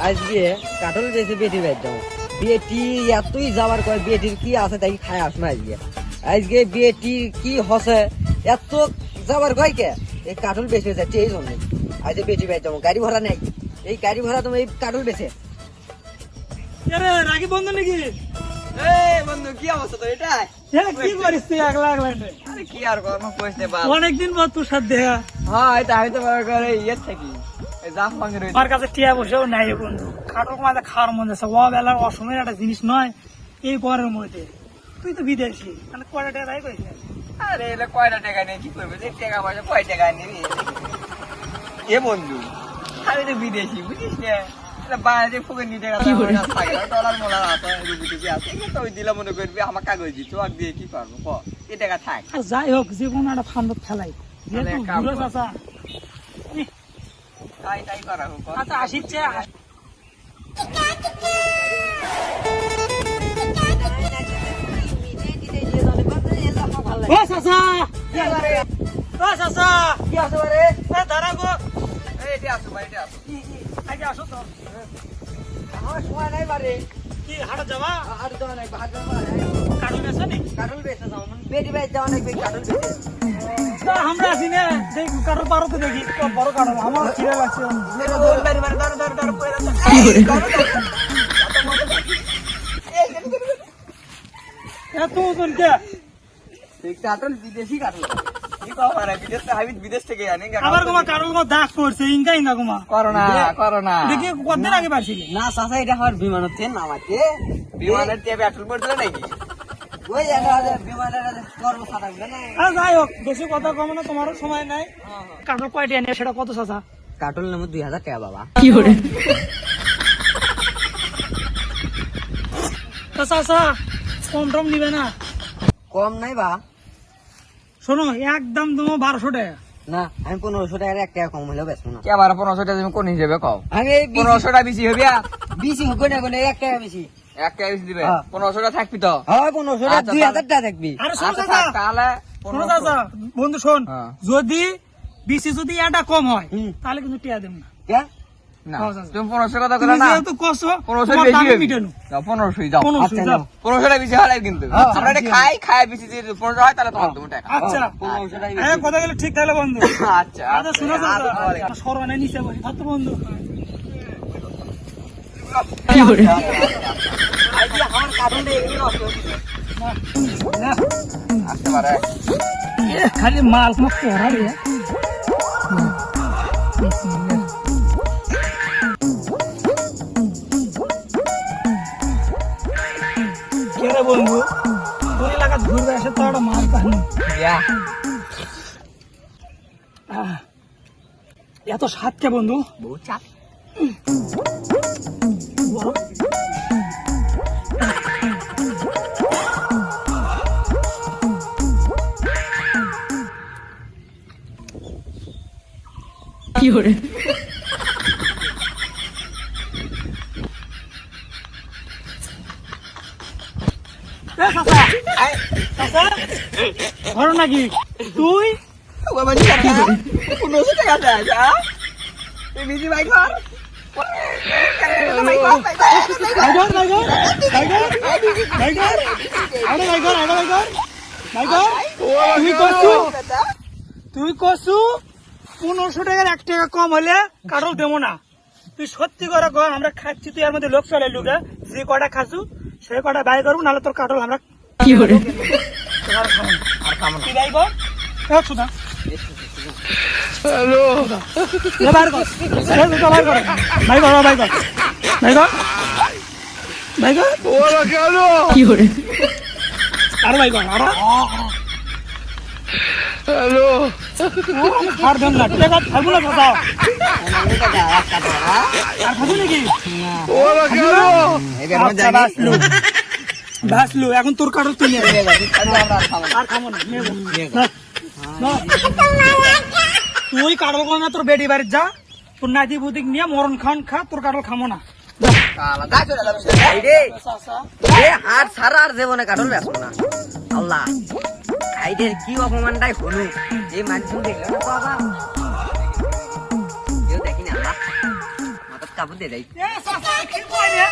আজকে কাটল বেশি বেটির বাইর যাবো। বেটি এতই যাওয়ার কয় বেটির কি আছে তাই খায় আসবো আজকে। আজকে বেটির কি হসে এত যাওয়ার কয় কে এই কাটল বেশি যাচ্ছে এই জন্য। আজকে বেটি বাইর যাবো, গাড়ি ভাড়া নেই, এই গাড়ি ভাড়া তুমি এই কাটল বেছে। রাখি বন্ধু নাকি? বন্ধু কি অবস্থা তো এটা? কি করিস তুই একলা একলা? আরে কি আর করবো কইতে বা অনেকদিন পর তোর সাথে দেখা। হ্যাঁ এটা আমি তো মনে করে ইয়ে থাকি জাফ ভাঙে রয়েছে। আমার কাছে টিয়া বসেও নাই বন্ধু। খাটো মাঝে খাওয়ার মন যাচ্ছে, ও বেলার অসময়ের একটা জিনিস নয় এই পরের মধ্যে। তুই তো বিদেশি, তাহলে কয়টা টাকা তাই কইছে? আরে এলে কয়টা টাকা নিয়ে কি করবে? যে টাকা পয়সা কয় টাকা নিবি এ বন্ধু? আমি তো বিদেশি বুঝিস না, বাইরে ফুকে নিতে গেলে ডলার মোলার আছে, রুপি টুপি আছে, তো ওই দিলে মনে করবি আমার কাগজ দিচ্ছ আর দিয়ে কি করবো ক? এ টাকা থাক। আর যাই হোক, যে কোনো একটা ফান্ডত ফেলাই যেহেতু ঘুরে চাচা। তাই তাই করা হোক। আচ্ছা আসিচ্ছে। ও চাচা, ও চাচা, কি আছে বারে? দাঁড়া গো। এটা আসো ভাই, এটা আসো। আগে আসো তো। আমার সময় নাই বারে। কি হাটা যাবা? আর যাওয়া নাই, বাহার যাওয়া নাই। কাটুন আছে নি? কাটল বেচতে যাও, বেটি বাইর যাওয়া নাই, কাটল বেচে। আমরা আছি না, দেখ কাটুন পারো তো দেখি বড় কাটুন। আমার খিদে লাগছে। এত ওজন কে? কাটল বিদেশি কাটল। কি কবা রে? বিদেশ থেকে আনি। আবার গোমা কাটুন গো দাগ পড়ছে, ইনকা ইনকা গোমা। করোনা। দেখি কতদিন আগে পারছিলি? না চাচা, এটা আমার বিমানের ট্রেন নামাতে। বিমানের ট্রেন পেট্রোল পড়ছিল নাকি? ওই বিমানের কর্ম থাকবে না। আর যাই হোক, বেশি কথা কম না, তোমারও সময় নাই। কাটুন কয়টা নিয়ে সেটা কত চাচা? কাটল নামে 2000 টাকা বাবা। কি করে? চাচা কম টম নিবে না? কম নাই বা। শোনো, একদম তোমার 1200 টাকা। না, আমি 1500 টাকার 1 টাকা কম হলেও বেচবো না। কে আবার 1500 টাকা তুমি কোন হিসেবে কও? আমি 1500 টাকা বেশি হবে? বেশি হোক না, 1 টাকা বেশি। 1 টাকা বেশি দিবে? হ্যাঁ। 1500 টাকা থাকবি তো? হ্যাঁ 1500 টাকা, আচ্ছা, 2000 টাকা থাকবি। আরে শোনো আচ্ছা চাচা, থাক, তাহলে শোনো চাচা, বন্ধু শোন, হ্যাঁ। যদি বেশি যদি এটা কম হয় হুম। তাহলে কিন্তু টিয়া দেব না। কে? না হ্যাঁ, চাচা। তুমি 1500 কথা তুমি কইলা না? যেহেতু কষো, 1500 তোমার বেশি দামই হবে। মিটানো। যাও 1500 যাও। 1500 আচ্ছা, যাও। নাও। 1500 টাকা বেশি হলে কিন্তু হ্যাঁ, আমরা এটা খাই বেশি যদি 1500 হয় তাহলে তোমার দেবো টাকা। আচ্ছা, 1500 টাকা হ্যাঁ, কথা গেলে ঠিক তাহলে বন্ধু। আচ্ছা আচ্ছা শোনো চাচা, সরবানে নিচে বসে থাকতো বন্ধু। কি করে? আইজি আমার কাটলটা এমনি নষ্ট হচ্ছে। না, আসতে পারে। খালি মাল মুখ করা রে। কেরে বন্ধু, তোর এলাকা ঘুরবে এসে তো একটা মাল পানি। ইয়া এত স্বাদ কে বন্ধু? বহুত চাপ। বড়। কি করে? ঘর নাকি তুই? বাবা জি কি করে? 1500 টাকা দেয় যা। এই বিজি বাইক কর। বাইগর বাইগর বাইগর বাইগর আরে বাইগর আরে বাইগর বাইগর তুই কসু 1500 টাকার 1 টাকা কম হলে কাটল দেবো না। তুই সত্যি করে কর, আমরা খাচ্ছি, তুই এর মধ্যে লোক চলে লুকে যে কটা খাচ্ছু সে কটা বাই করবো, নাহলে তোর কাটল আমরা কি করে? কি বাই কর? শুধু হ্যালো বাইর কর, বাইর কর, বাইর কর, বাইর কর, বাইর কর, বাইর কর। কি করে? আর ভাই কর, আর হ্যালো আর দেন না, ঠিক আছে খাবো না কথা। আর খাবো নাকি? আচ্ছা, বাসলু এখন তোর কাটল তুই নিয়ে আর খাবো না, না। তুই কাটল কর না, তোর বেডি বাড়ির যা, তোর নাতি বুদিক নিয়ে মরণ খান খা, তোর কাটল খাবো না। হাট ছাড়া আর জীবনে কাটল বেচবো না। আল্লাহ খাইদের কি অপমানটাই হলো, এই মানুষ দেখলো না বাবা, কেউ দেখিনি আল্লাহ। কাপড় দিয়ে দেয় এ চাচা কি কয় রে